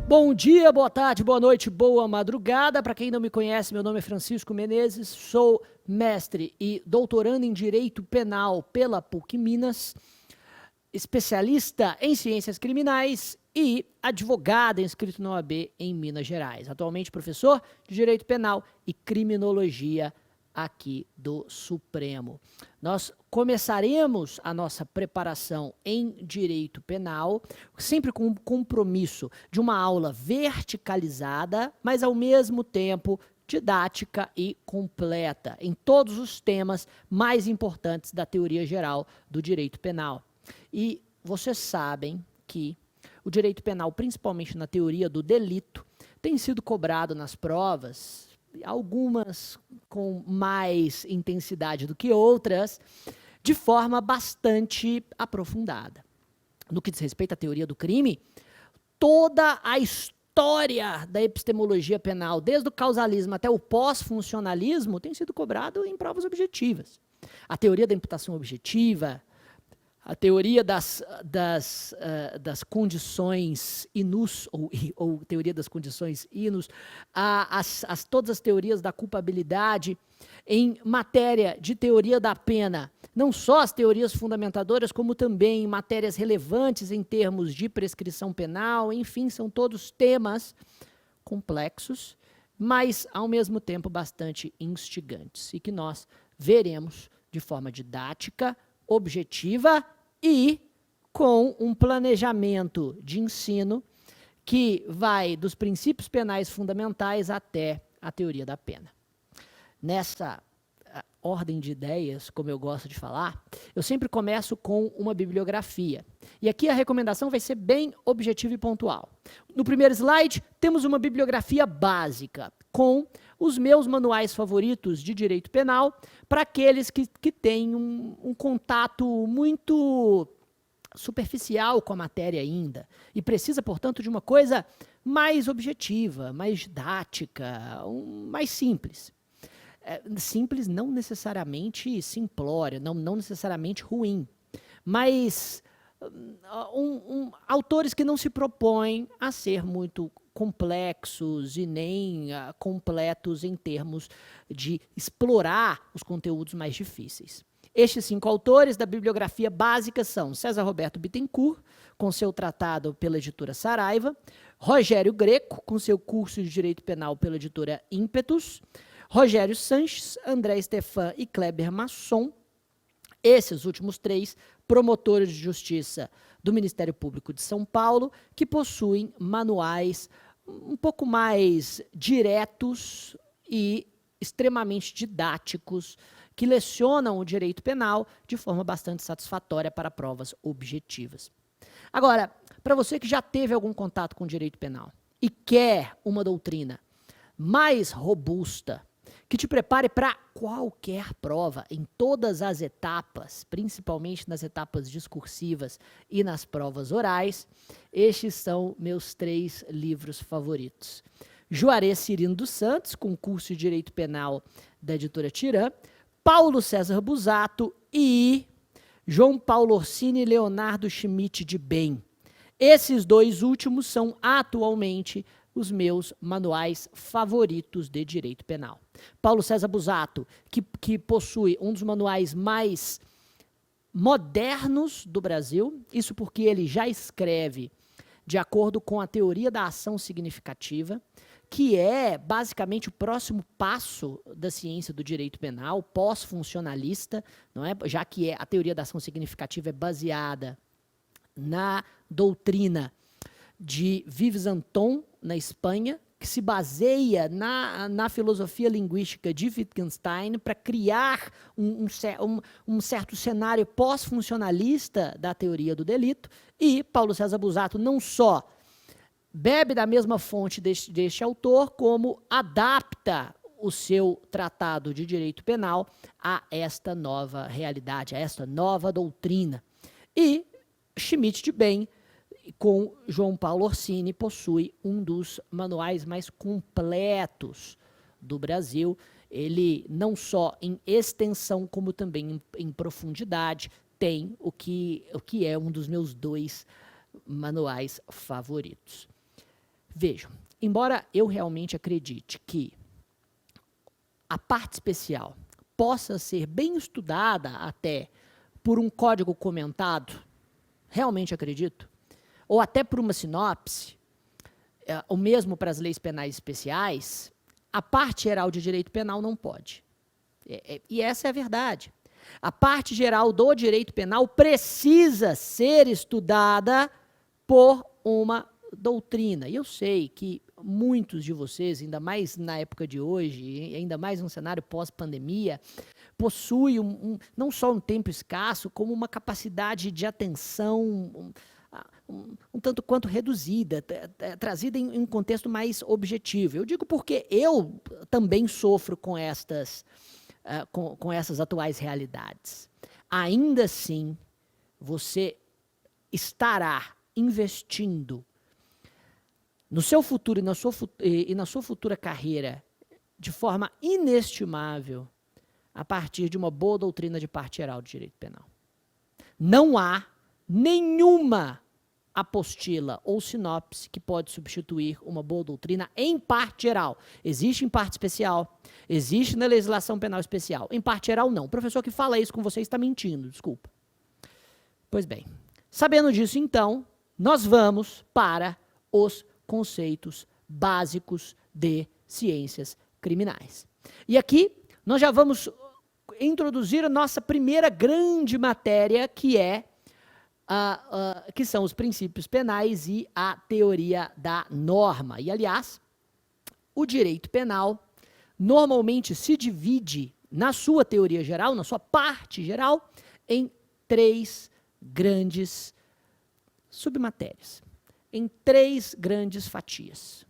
Bom dia, boa tarde, boa noite, boa madrugada. Para quem não me conhece, meu nome é Francisco Menezes, sou mestre e doutorando em Direito Penal pela PUC Minas, especialista em ciências criminais e advogado inscrito na OAB em Minas Gerais. Atualmente professor de Direito Penal e Criminologia aqui do Supremo. Nós começaremos a nossa preparação em Direito Penal, sempre com o compromisso de uma aula verticalizada, mas ao mesmo tempo didática e completa, em todos os temas mais importantes da teoria geral do direito penal. E vocês sabem que o direito penal, principalmente na teoria do delito, tem sido cobrado nas provas, algumas com mais intensidade do que outras, de forma bastante aprofundada. No que diz respeito à teoria do crime, toda a história da epistemologia penal, desde o causalismo até o pós-funcionalismo, tem sido cobrado em provas objetivas. A teoria da imputação objetiva, a teoria das condições inus, ou teoria das condições inus, todas as teorias da culpabilidade, em matéria de teoria da pena, não só as teorias fundamentadoras, como também matérias relevantes em termos de prescrição penal, enfim, são todos temas complexos, mas, ao mesmo tempo, bastante instigantes, e que nós veremos de forma didática, objetiva e com um planejamento de ensino que vai dos princípios penais fundamentais até a teoria da pena. Nessa ordem de ideias, como eu gosto de falar, eu sempre começo com uma bibliografia. E aqui a recomendação vai ser bem objetiva e pontual. No primeiro slide, temos uma bibliografia básica, com os meus manuais favoritos de direito penal, para aqueles que têm um contato muito superficial com a matéria ainda, e precisa, portanto, de uma coisa mais objetiva, mais didática, mais simples. Simples não necessariamente simplória, não necessariamente ruim, mas autores que não se propõem a ser muito complexos e nem completos em termos de explorar os conteúdos mais difíceis. Estes 5 autores da bibliografia básica são César Roberto Bittencourt, com seu tratado pela editora Saraiva, Rogério Greco, com seu curso de Direito Penal pela editora Ímpetus, Rogério Sanches, André Stefan e Kleber Masson, esses últimos 3 promotores de justiça do Ministério Público de São Paulo, que possuem manuais um pouco mais diretos e extremamente didáticos, que lecionam o direito penal de forma bastante satisfatória para provas objetivas. Agora, para você que já teve algum contato com o direito penal e quer uma doutrina mais robusta, que te prepare para qualquer prova, em todas as etapas, principalmente nas etapas discursivas e nas provas orais, estes são meus 3 livros favoritos. Juarez Cirino dos Santos, com curso de Direito Penal da editora Tirã, Paulo César Busato e João Paulo Orsini e Leonardo Schmidt de Bem. Esses 2 últimos são atualmente os meus manuais favoritos de direito penal. Paulo César Busato, que possui um dos manuais mais modernos do Brasil, isso porque ele já escreve de acordo com a teoria da ação significativa, que é basicamente o próximo passo da ciência do direito penal, pós-funcionalista, não é? Já que a teoria da ação significativa é baseada na doutrina de Vives Anton, na Espanha, que se baseia na filosofia linguística de Wittgenstein para criar um certo cenário pós-funcionalista da teoria do delito, e Paulo César Busato não só bebe da mesma fonte deste autor, como adapta o seu tratado de direito penal a esta nova realidade, a esta nova doutrina. E Schmidt de Bem, com João Paulo Orsini, possui um dos manuais mais completos do Brasil. Ele, não só em extensão, como também em profundidade, tem o que é um dos meus 2 manuais favoritos. Vejam, embora eu realmente acredite que a parte especial possa ser bem estudada até por um código comentado, realmente acredito, ou até por uma sinopse, ou mesmo para as leis penais especiais, a parte geral de direito penal não pode. E essa é a verdade. A parte geral do direito penal precisa ser estudada por uma doutrina. E eu sei que muitos de vocês, ainda mais na época de hoje, ainda mais no cenário pós-pandemia, possuem não só um tempo escasso, como uma capacidade de atenção um tanto quanto reduzida, trazida em um contexto mais objetivo. Eu digo porque eu também sofro com essas atuais realidades. Ainda assim, você estará investindo no seu futuro e na sua futura carreira de forma inestimável a partir de uma boa doutrina de parte geral de direito penal. Não há nenhuma apostila ou sinopse que pode substituir uma boa doutrina em parte geral. Existe em parte especial, existe na legislação penal especial. Em parte geral, não. O professor que fala isso com você está mentindo, desculpa. Pois bem, sabendo disso, então, nós vamos para os conceitos básicos de ciências criminais. E aqui nós já vamos introduzir a nossa primeira grande matéria, que são os princípios penais e a teoria da norma. E, aliás, o direito penal normalmente se divide, na sua teoria geral, na sua parte geral, em 3 grandes submatérias, em 3 grandes fatias.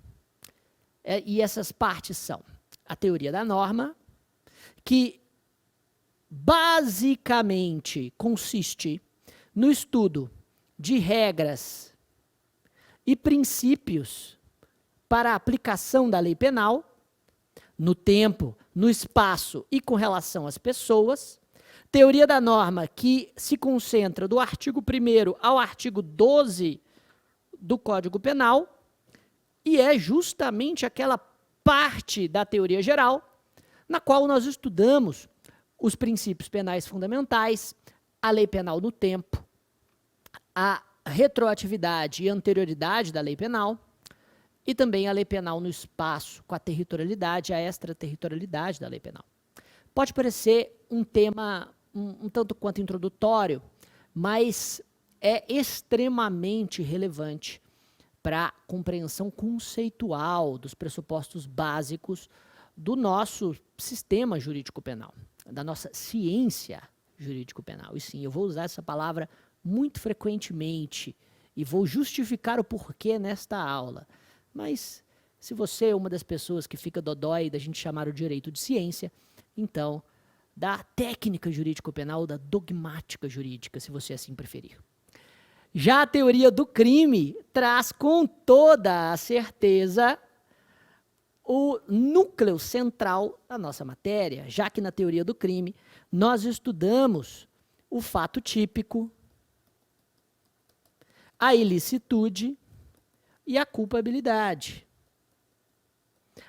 E essas partes são a teoria da norma, que basicamente consiste no estudo de regras e princípios para a aplicação da lei penal, no tempo, no espaço e com relação às pessoas. Teoria da norma, que se concentra do artigo 1º ao artigo 12 do Código Penal, e é justamente aquela parte da teoria geral na qual nós estudamos os princípios penais fundamentais, a lei penal no tempo, a retroatividade e anterioridade da lei penal, e também a lei penal no espaço, com a territorialidade e a extraterritorialidade da lei penal. Pode parecer um tema um tanto quanto introdutório, mas é extremamente relevante para a compreensão conceitual dos pressupostos básicos do nosso sistema jurídico-penal, da nossa ciência jurídico-penal. E sim, eu vou usar essa palavra muito frequentemente e vou justificar o porquê nesta aula. Mas, se você é uma das pessoas que fica dodói da gente chamar o direito de ciência, então, da técnica jurídico-penal, da dogmática jurídica, se você assim preferir. Já a teoria do crime traz com toda a certeza o núcleo central da nossa matéria, já que na teoria do crime nós estudamos o fato típico, a ilicitude e a culpabilidade.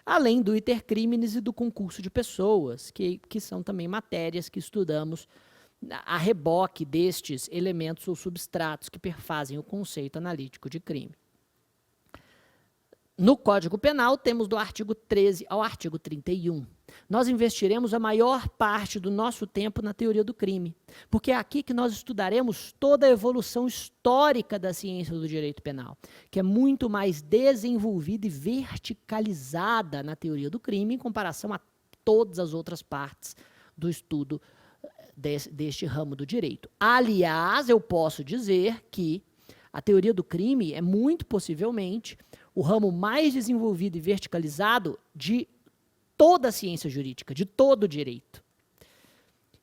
Além do iter criminis e do concurso de pessoas, que são também matérias que estudamos a reboque destes elementos ou substratos que perfazem o conceito analítico de crime. No Código Penal, temos do artigo 13 ao artigo 31. Nós investiremos a maior parte do nosso tempo na teoria do crime, porque é aqui que nós estudaremos toda a evolução histórica da ciência do direito penal, que é muito mais desenvolvida e verticalizada na teoria do crime em comparação a todas as outras partes do estudo deste ramo do direito. Aliás, eu posso dizer que a teoria do crime é muito possivelmente o ramo mais desenvolvido e verticalizado de toda a ciência jurídica, de todo o direito.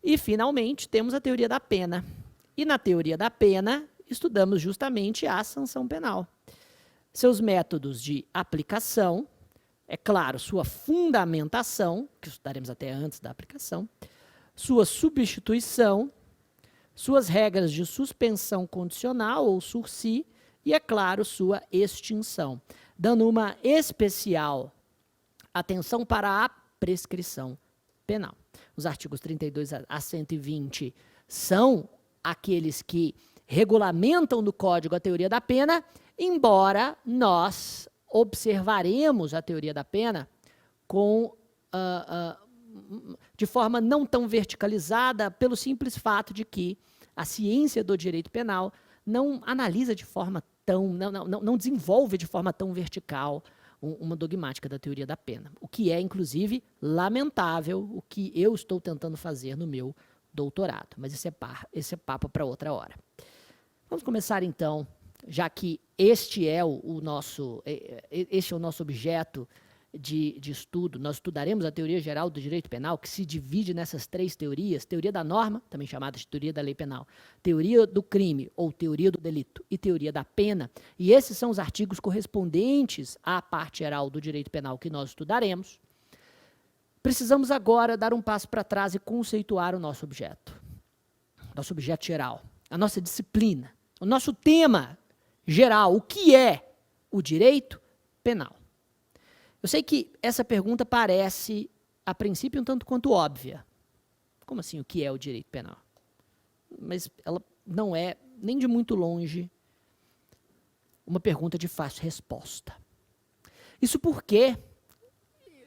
E, finalmente, temos a teoria da pena. E na teoria da pena, estudamos justamente a sanção penal. Seus métodos de aplicação, é claro, sua fundamentação, que estudaremos até antes da aplicação, sua substituição, suas regras de suspensão condicional ou sursi, e, é claro, sua extinção. dando uma especial atenção para a prescrição penal. Os artigos 32 a 120 são aqueles que regulamentam no Código a teoria da pena, embora nós observaremos a teoria da pena de forma não tão verticalizada, pelo simples fato de que a ciência do direito penal não analisa de forma tão, não desenvolve de forma tão vertical uma dogmática da teoria da pena, o que é, inclusive, lamentável, o que eu estou tentando fazer no meu doutorado, mas esse é papo para outra hora. Vamos começar, então, já que este é o nosso objeto de estudo. Nós estudaremos a teoria geral do direito penal, que se divide nessas três teorias: teoria da norma, também chamada de teoria da lei penal, teoria do crime, ou teoria do delito, e teoria da pena. E esses são os artigos correspondentes à parte geral do direito penal que nós estudaremos. Precisamos agora dar um passo para trás e conceituar o nosso objeto geral, a nossa disciplina, o nosso tema geral, o que é o direito penal. Eu sei que essa pergunta parece, a princípio, um tanto quanto óbvia. Como assim, o que é o direito penal? Mas ela não é, nem de muito longe, uma pergunta de fácil resposta. Isso porque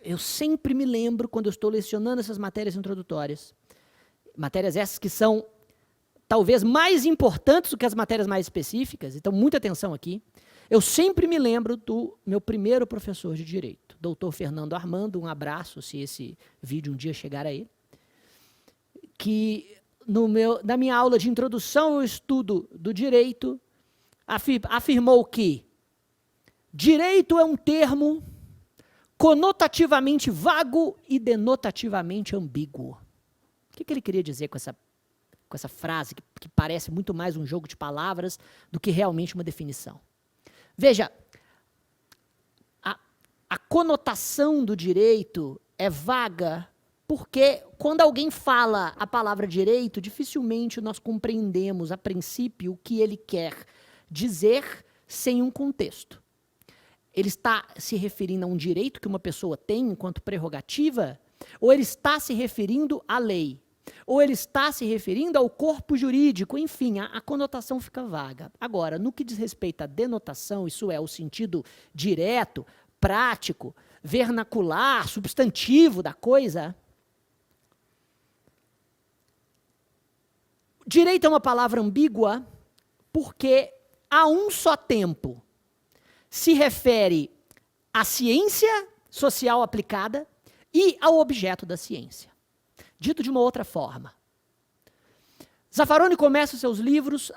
eu sempre me lembro, quando eu estou lecionando essas matérias introdutórias, matérias essas que são talvez mais importantes do que as matérias mais específicas, então muita atenção aqui. Eu sempre me lembro do meu primeiro professor de direito, doutor Fernando Armando, um abraço se esse vídeo um dia chegar a ele, que na minha aula de introdução ao estudo do direito, afirmou que direito é um termo conotativamente vago e denotativamente ambíguo. O que ele queria dizer com essa frase, que parece muito mais um jogo de palavras do que realmente uma definição? Veja, a conotação do direito é vaga porque quando alguém fala a palavra direito, dificilmente nós compreendemos a princípio o que ele quer dizer sem um contexto. Ele está se referindo a um direito que uma pessoa tem enquanto prerrogativa, ou ele está se referindo à lei, ou ele está se referindo ao corpo jurídico, enfim, a conotação fica vaga. Agora, no que diz respeito à denotação, isso é, o sentido direto, prático, vernacular, substantivo da coisa, direito é uma palavra ambígua porque, a um só tempo, se refere à ciência social aplicada e ao objeto da ciência. Dito de uma outra forma, Zaffaroni começa os seus livros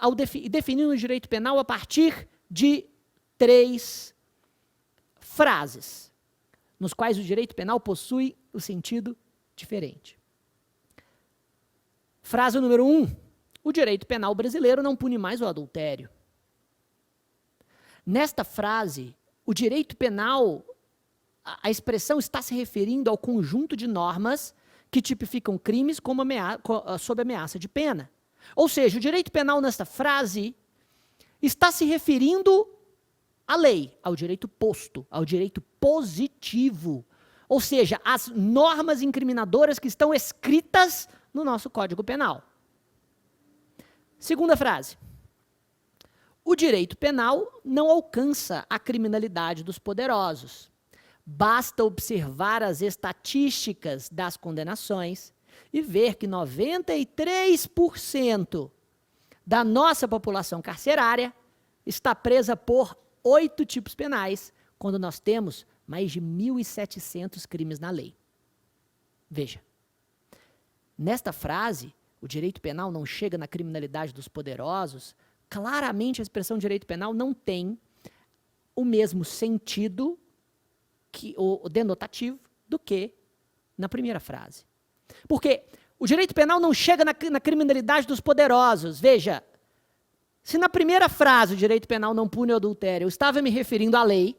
definindo o direito penal a partir de 3 frases, nos quais o direito penal possui o sentido diferente. Frase número 1. O direito penal brasileiro não pune mais o adultério. Nesta frase, o direito penal, a expressão está se referindo ao conjunto de normas que tipificam crimes sob ameaça de pena. Ou seja, o direito penal nesta frase está se referindo à lei, ao direito posto, ao direito positivo. Ou seja, às normas incriminadoras que estão escritas no nosso Código Penal. Segunda frase. O direito penal não alcança a criminalidade dos poderosos. Basta observar as estatísticas das condenações e ver que 93% da nossa população carcerária está presa por 8 tipos penais, quando nós temos mais de 1.700 crimes na lei. Veja, nesta frase, o direito penal não chega na criminalidade dos poderosos, claramente a expressão direito penal não tem o mesmo sentido o denotativo do que na primeira frase. Porque o direito penal não chega na criminalidade dos poderosos. Veja, se na primeira frase o direito penal não pune o adultério, eu estava me referindo à lei,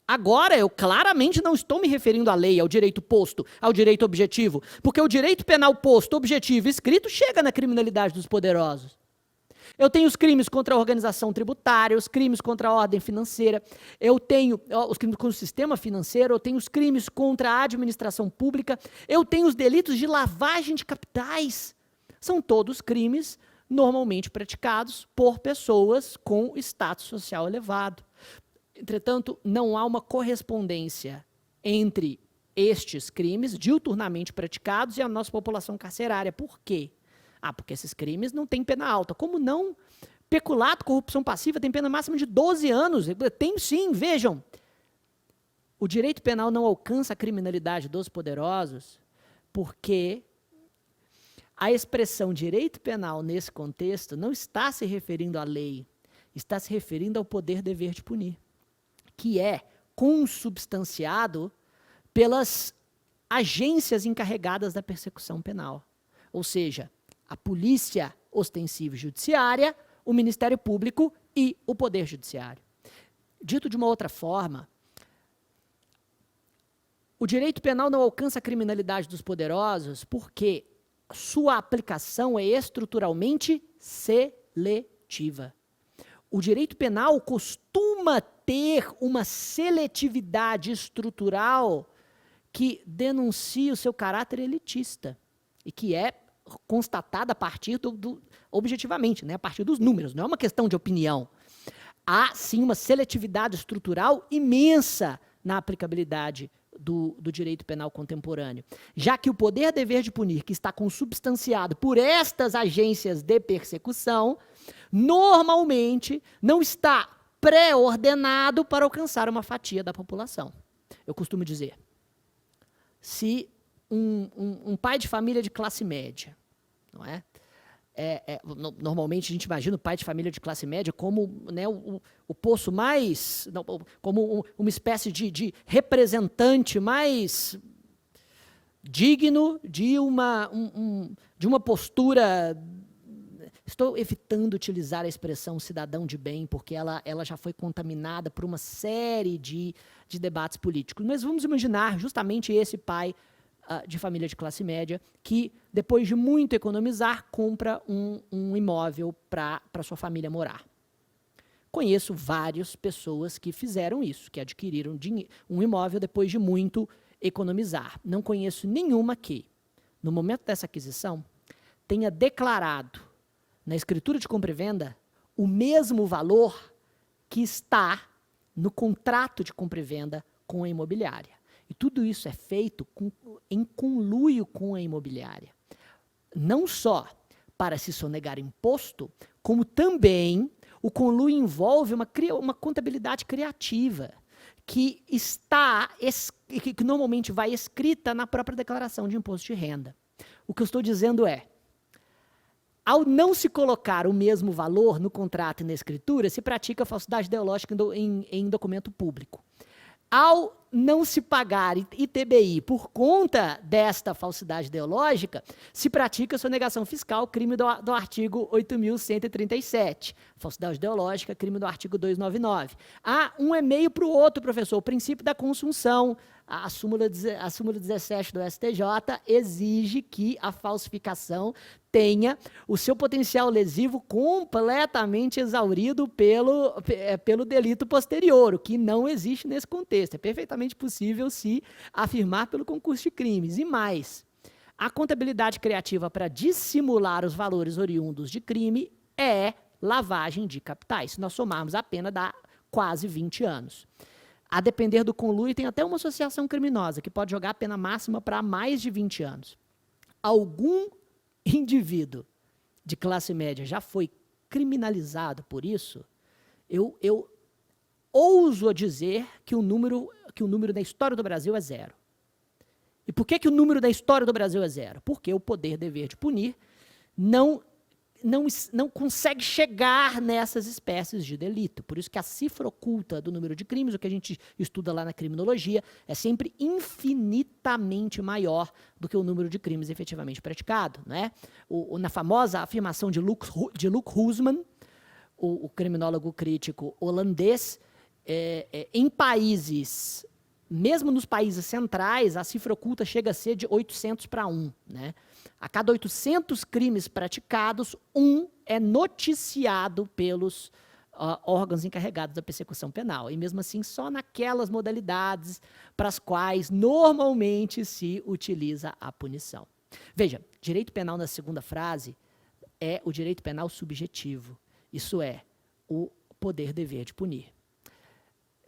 agora eu claramente não estou me referindo à lei, ao direito posto, ao direito objetivo, porque o direito penal posto, objetivo e escrito chega na criminalidade dos poderosos. Eu tenho os crimes contra a organização tributária, os crimes contra a ordem financeira, eu tenho os crimes contra o sistema financeiro, eu tenho os crimes contra a administração pública, eu tenho os delitos de lavagem de capitais. São todos crimes normalmente praticados por pessoas com status social elevado. Entretanto, não há uma correspondência entre estes crimes diuturnamente praticados e a nossa população carcerária. Por quê? Porque esses crimes não têm pena alta. Como não? Peculato, corrupção passiva tem pena máxima de 12 anos. Tem sim, vejam. O direito penal não alcança a criminalidade dos poderosos porque a expressão direito penal nesse contexto não está se referindo à lei, está se referindo ao poder-dever de punir, que é consubstanciado pelas agências encarregadas da persecução penal. Ou seja, a polícia ostensiva e judiciária, o Ministério Público e o Poder Judiciário. Dito de uma outra forma, o direito penal não alcança a criminalidade dos poderosos porque sua aplicação é estruturalmente seletiva. O direito penal costuma ter uma seletividade estrutural que denuncia o seu caráter elitista e que é constatada a partir objetivamente, né, a partir dos números, não é uma questão de opinião. Há, sim, uma seletividade estrutural imensa na aplicabilidade do direito penal contemporâneo, já que o poder-dever de punir, que está consubstanciado por estas agências de persecução, normalmente não está pré-ordenado para alcançar uma fatia da população. Eu costumo dizer, se um pai de família de classe média, não é? Normalmente a gente imagina o pai de família de classe média como, né, o poço mais, não, como uma espécie de representante mais digno de uma postura. Estou evitando utilizar a expressão cidadão de bem, porque ela já foi contaminada por uma série de debates políticos. Mas vamos imaginar justamente esse pai de família de classe média que, depois de muito economizar, compra um imóvel para sua família morar. Conheço várias pessoas que fizeram isso, que adquiriram um imóvel depois de muito economizar. Não conheço nenhuma que, no momento dessa aquisição, tenha declarado na escritura de compra e venda o mesmo valor que está no contrato de compra e venda com a imobiliária. E tudo isso é feito em conluio com a imobiliária. Não só para se sonegar imposto, como também o conluio envolve uma contabilidade criativa, que que normalmente vai escrita na própria declaração de imposto de renda. O que eu estou dizendo é, ao não se colocar o mesmo valor no contrato e na escritura, se pratica a falsidade ideológica em documento público. Ao não se pagar ITBI por conta desta falsidade ideológica, se pratica a sonegação fiscal, crime do artigo 8.137. Falsidade ideológica, crime do artigo 299. Há um e-mail para o outro, professor. O princípio da consunção. A súmula 17 do STJ exige que a falsificação tenha o seu potencial lesivo completamente exaurido pelo delito posterior, o que não existe nesse contexto. É perfeitamente possível se afirmar pelo concurso de crimes. E mais, a contabilidade criativa para dissimular os valores oriundos de crime é lavagem de capitais. Se nós somarmos a pena, dá quase 20 anos. A depender do conluio, tem até uma associação criminosa que pode jogar a pena máxima para mais de 20 anos. Algum indivíduo de classe média já foi criminalizado por isso? Eu ouso dizer que o número da história do Brasil é zero. E por que o número da história do Brasil é zero? Porque o poder-dever de punir não consegue chegar nessas espécies de delito. Por isso que a cifra oculta do número de crimes, o que a gente estuda lá na criminologia, é sempre infinitamente maior do que o número de crimes efetivamente praticados. Né? Na famosa afirmação de Luc Husman, o criminólogo crítico holandês, em países mesmo nos países centrais, a cifra oculta chega a ser de 800 para 1. Né? A cada 800 crimes praticados, 1 é noticiado pelos órgãos encarregados da persecução penal. E mesmo assim, só naquelas modalidades para as quais normalmente se utiliza a punição. Veja, direito penal na segunda frase é o direito penal subjetivo. Isso é, o poder-dever de punir.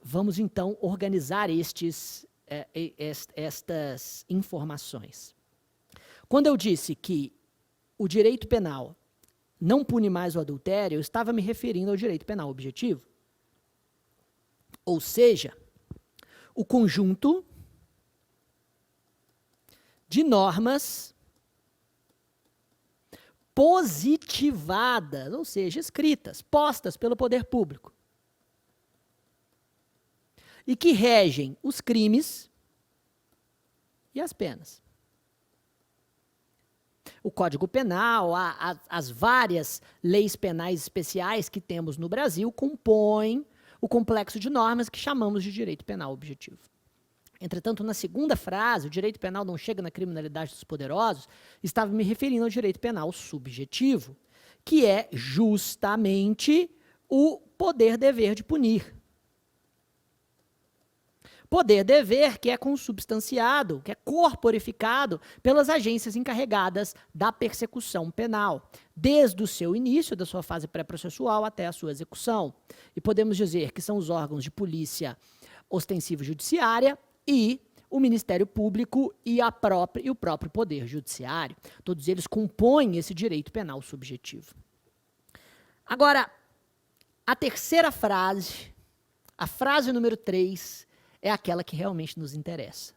Vamos, então, organizar estas informações. Quando eu disse que o direito penal não pune mais o adultério, eu estava me referindo ao direito penal objetivo. Ou seja, o conjunto de normas positivadas, ou seja, escritas, postas pelo poder público, e que regem os crimes e as penas. O Código Penal, as várias leis penais especiais que temos no Brasil compõem o complexo de normas que chamamos de direito penal objetivo. Entretanto, na segunda frase, o direito penal não chega na criminalidade dos poderosos, estava me referindo ao direito penal subjetivo, que é justamente o poder-dever de punir. Poder-dever que é consubstanciado, que é corporificado pelas agências encarregadas da persecução penal, desde o seu início, da sua fase pré-processual até a sua execução. E podemos dizer que são os órgãos de polícia ostensiva judiciária e o Ministério Público e o próprio Poder Judiciário. Todos eles compõem esse direito penal subjetivo. Agora, a terceira frase, a frase número 3, é aquela que realmente nos interessa.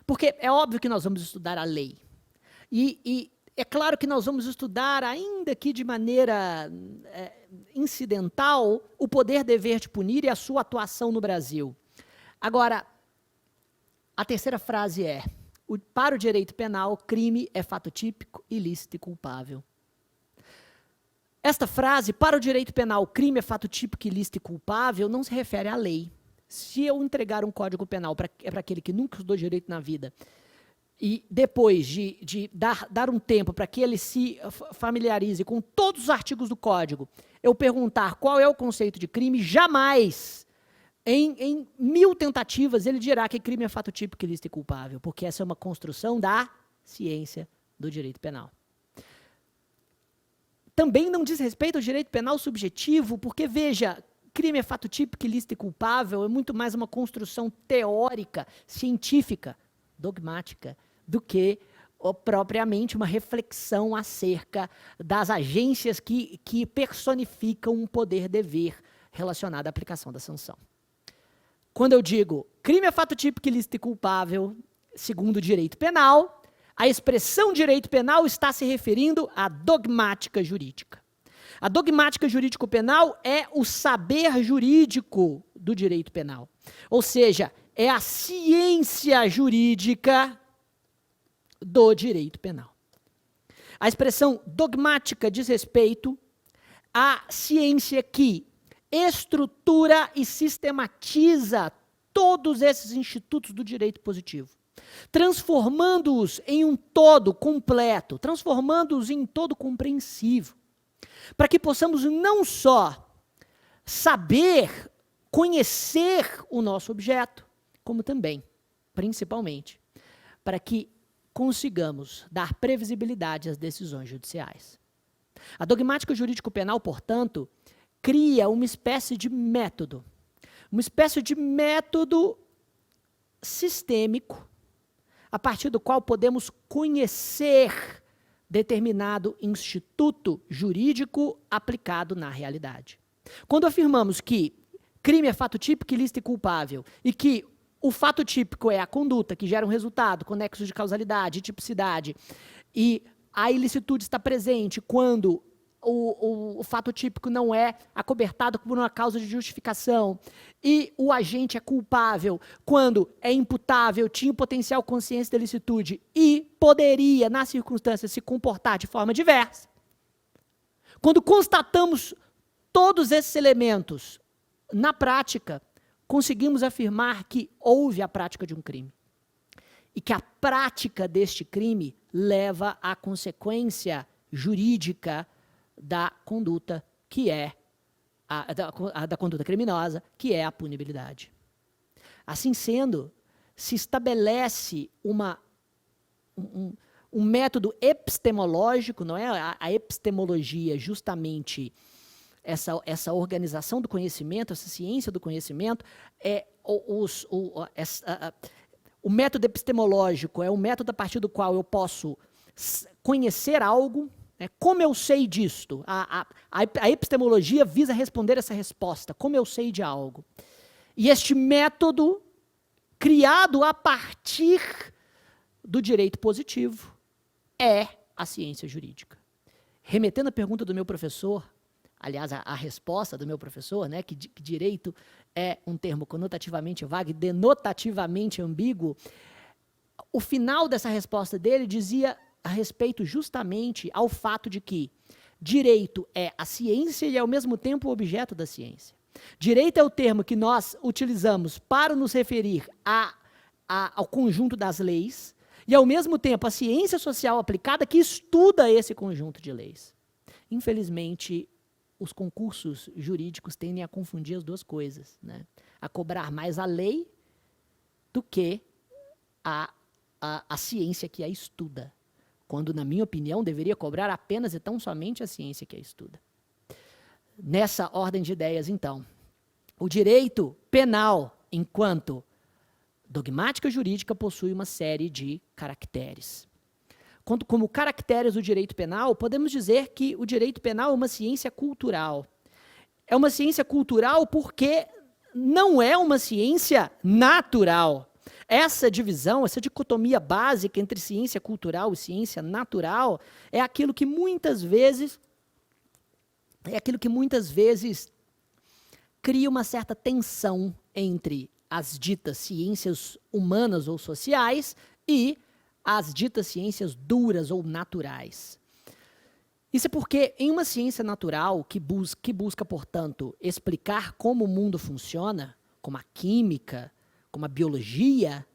Porque é óbvio que nós vamos estudar a lei. E é claro que nós vamos estudar, ainda que de maneira incidental, o poder-dever de punir e a sua atuação no Brasil. Agora, a terceira frase é: para o direito penal, crime é fato típico, ilícito e culpável. Esta frase, para o direito penal, crime é fato típico, ilícito e culpável, não se refere à lei. Se eu entregar um código penal para aquele que nunca estudou direito na vida, e depois de dar um tempo para que ele se familiarize com todos os artigos do código, eu perguntar qual é o conceito de crime, jamais, em 1000 tentativas, ele dirá que crime é fato típico, ilícito e culpável, porque essa é uma construção da ciência do direito penal. Também não diz respeito ao direito penal subjetivo, porque, veja, crime é fato típico, ilícito e culpável é muito mais uma construção teórica, científica, dogmática, do que propriamente uma reflexão acerca das agências que personificam um poder-dever relacionado à aplicação da sanção. Quando eu digo crime é fato típico, ilícito e culpável, segundo o direito penal, a expressão direito penal está se referindo à dogmática jurídica. A dogmática jurídico-penal é o saber jurídico do direito penal. Ou seja, é a ciência jurídica do direito penal. A expressão dogmática diz respeito à ciência que estrutura e sistematiza todos esses institutos do direito positivo, transformando-os em um todo completo, transformando-os em um todo compreensivo, para que possamos não só saber, conhecer o nosso objeto, como também, principalmente, para que consigamos dar previsibilidade às decisões judiciais. A dogmática jurídico-penal, portanto, cria uma espécie de método sistêmico, a partir do qual podemos conhecer determinado instituto jurídico aplicado na realidade. Quando afirmamos que crime é fato típico, ilícito e culpável, e que o fato típico é a conduta que gera um resultado com nexo de causalidade e tipicidade, e a ilicitude está presente quando o fato típico não é acobertado por uma causa de justificação, e o agente é culpável quando é imputável, tinha potencial consciência da ilicitude e poderia, nas circunstâncias, se comportar de forma diversa. Quando constatamos todos esses elementos na prática, conseguimos afirmar que houve a prática de um crime. E que a prática deste crime leva à consequência jurídica da conduta que é da conduta criminosa, que é a punibilidade. Assim sendo, se estabelece um método epistemológico, não é? A epistemologia, justamente essa organização do conhecimento, essa ciência do conhecimento, o método epistemológico é o método a partir do qual eu posso conhecer algo. Como eu sei disto? A epistemologia visa responder essa resposta. Como eu sei de algo? E este método, criado a partir do direito positivo, é a ciência jurídica. Remetendo à pergunta do meu professor, aliás, a resposta do meu professor, né, que direito é um termo conotativamente vago e denotativamente ambíguo, o final dessa resposta dele dizia a respeito justamente ao fato de que direito é a ciência e, ao mesmo tempo, o objeto da ciência. Direito é o termo que nós utilizamos para nos referir ao conjunto das leis e, ao mesmo tempo, a ciência social aplicada que estuda esse conjunto de leis. Infelizmente, os concursos jurídicos tendem a confundir as duas coisas, né? A cobrar mais a lei do que a ciência que a estuda, quando, na minha opinião, deveria cobrar apenas e tão somente a ciência que a estuda. Nessa ordem de ideias, então, o direito penal, enquanto dogmática jurídica, possui uma série de caracteres. Como caracteres do direito penal, podemos dizer que o direito penal é uma ciência cultural. É uma ciência cultural porque não é uma ciência natural. Essa divisão, essa dicotomia básica entre ciência cultural e ciência natural é aquilo que muitas vezes cria uma certa tensão entre as ditas ciências humanas ou sociais e as ditas ciências duras ou naturais. Isso é porque, em uma ciência natural que busca, portanto, explicar como o mundo funciona, como a química, como a biologia,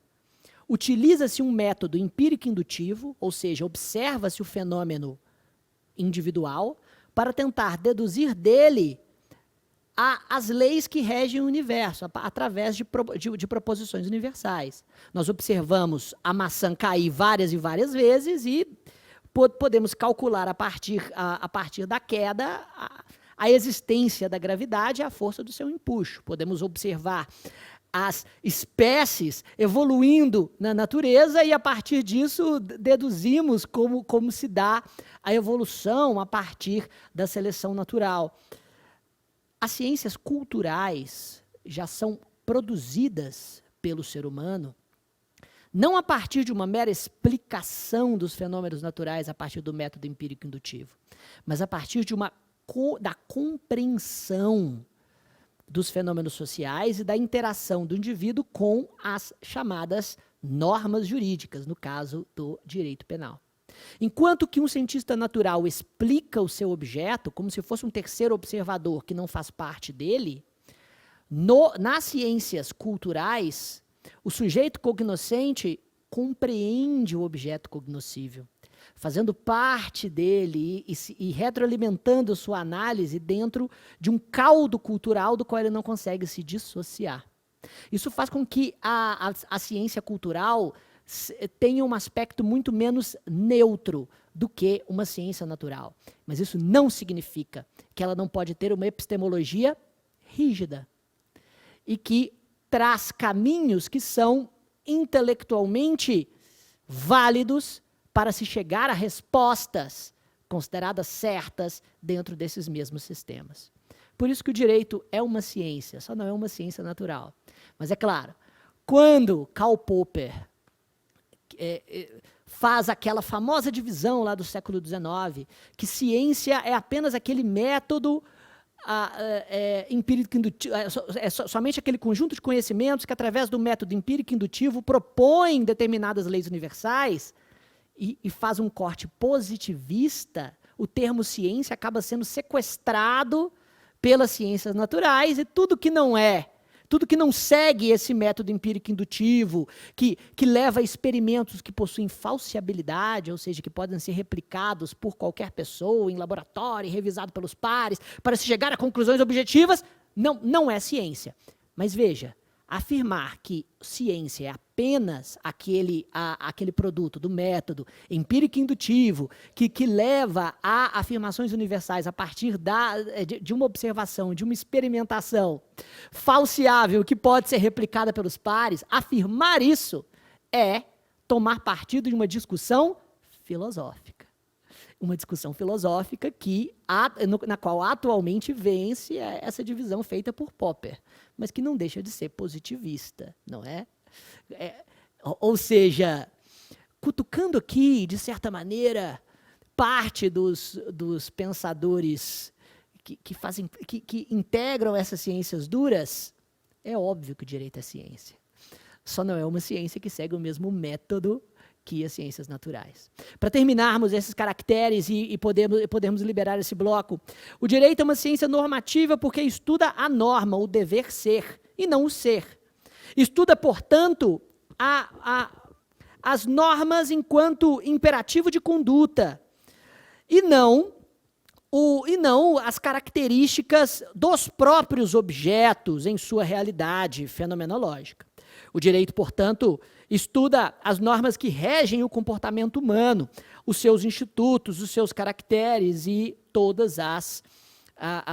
utiliza-se um método empírico indutivo, ou seja, observa-se o fenômeno individual para tentar deduzir dele as leis que regem o universo, através de proposições universais. Nós observamos a maçã cair várias e várias vezes e podemos calcular a partir da queda a existência da gravidade e a força do seu empuxo. Podemos observar as espécies evoluindo na natureza e, a partir disso, deduzimos como se dá a evolução a partir da seleção natural. As ciências culturais já são produzidas pelo ser humano não a partir de uma mera explicação dos fenômenos naturais a partir do método empírico indutivo, mas a partir da compreensão dos fenômenos sociais e da interação do indivíduo com as chamadas normas jurídicas, no caso do direito penal. Enquanto que um cientista natural explica o seu objeto como se fosse um terceiro observador que não faz parte dele, nas ciências culturais, o sujeito cognoscente compreende o objeto cognoscível, fazendo parte dele e retroalimentando sua análise dentro de um caldo cultural do qual ele não consegue se dissociar. Isso faz com que a ciência cultural tenha um aspecto muito menos neutro do que uma ciência natural. Mas isso não significa que ela não pode ter uma epistemologia rígida e que traz caminhos que são intelectualmente válidos para se chegar a respostas consideradas certas dentro desses mesmos sistemas. Por isso que o direito é uma ciência, só não é uma ciência natural. Mas é claro, quando Karl Popper faz aquela famosa divisão lá do século XIX, que ciência é apenas aquele método empírico indutivo, somente aquele conjunto de conhecimentos que, através do método empírico indutivo, propõem determinadas leis universais, e faz um corte positivista, o termo ciência acaba sendo sequestrado pelas ciências naturais, e tudo que não é tudo que não segue esse método empírico indutivo, que leva a experimentos que possuem falseabilidade, ou seja, que podem ser replicados por qualquer pessoa em laboratório, revisado pelos pares, para se chegar a conclusões objetivas, não é ciência. Mas veja, afirmar que ciência é apenas aquele produto do método empírico indutivo que leva a afirmações universais a partir de uma observação, de uma experimentação falseável que pode ser replicada pelos pares, afirmar isso é tomar partido de uma discussão filosófica. Uma discussão filosófica na qual atualmente vence essa divisão feita por Popper, mas que não deixa de ser positivista, não é? Ou seja, cutucando aqui, de certa maneira, parte dos pensadores que integram essas ciências duras, é óbvio que o direito é ciência. Só não é uma ciência que segue o mesmo método que as ciências naturais. Para terminarmos esses caracteres e podermos liberar esse bloco, o direito é uma ciência normativa porque estuda a norma, o dever ser, e não o ser. Estuda, portanto, as normas enquanto imperativo de conduta, e não as características dos próprios objetos em sua realidade fenomenológica. O direito, portanto, estuda as normas que regem o comportamento humano, os seus institutos, os seus caracteres e todas as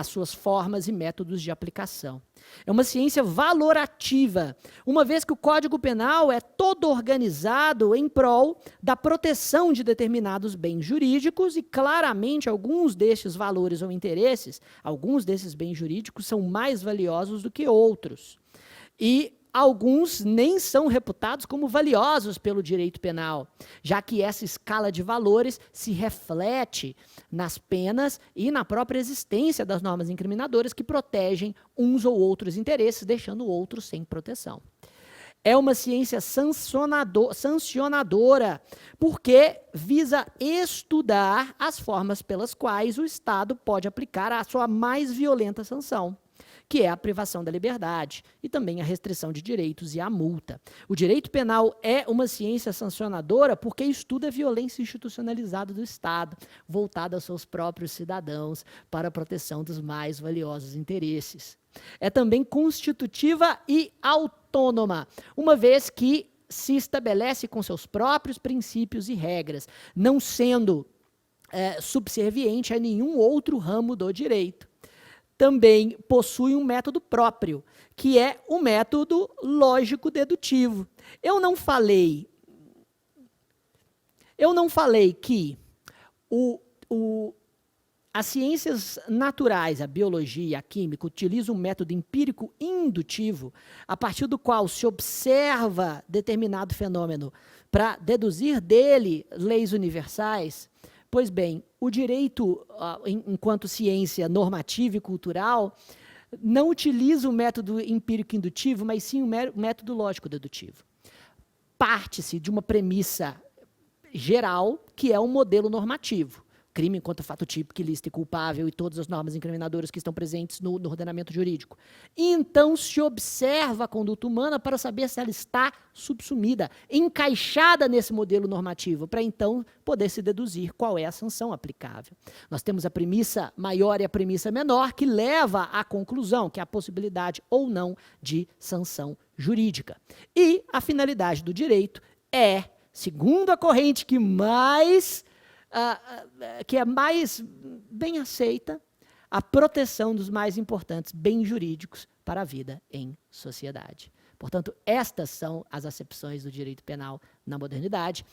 suas formas e métodos de aplicação. É uma ciência valorativa, uma vez que o Código Penal é todo organizado em prol da proteção de determinados bens jurídicos e, claramente, alguns destes valores ou interesses, alguns desses bens jurídicos são mais valiosos do que outros. E alguns nem são reputados como valiosos pelo direito penal, já que essa escala de valores se reflete nas penas e na própria existência das normas incriminadoras que protegem uns ou outros interesses, deixando outros sem proteção. É uma ciência sancionadora, porque visa estudar as formas pelas quais o Estado pode aplicar a sua mais violenta sanção, que é a privação da liberdade e também a restrição de direitos e a multa. O direito penal é uma ciência sancionadora porque estuda a violência institucionalizada do Estado, voltada aos seus próprios cidadãos para a proteção dos mais valiosos interesses. É também constitutiva e autônoma, uma vez que se estabelece com seus próprios princípios e regras, não sendo subserviente a nenhum outro ramo do direito. Também possui um método próprio, que é o método lógico-dedutivo. Eu não falei que as ciências naturais, a biologia e a química, utilizam um método empírico indutivo, a partir do qual se observa determinado fenômeno para deduzir dele leis universais. Pois bem, o direito, enquanto ciência normativa e cultural, não utiliza o método empírico indutivo, mas sim o método lógico-dedutivo. Parte-se de uma premissa geral, que é um modelo normativo. Crime enquanto fato típico, ilícito e culpável e todas as normas incriminadoras que estão presentes no ordenamento jurídico. E então se observa a conduta humana para saber se ela está subsumida, encaixada nesse modelo normativo, para então poder se deduzir qual é a sanção aplicável. Nós temos a premissa maior e a premissa menor, que leva à conclusão, que é a possibilidade ou não de sanção jurídica. E a finalidade do direito é, segundo a corrente que é mais bem aceita, a proteção dos mais importantes bens jurídicos para a vida em sociedade. Portanto, estas são as acepções do direito penal na modernidade.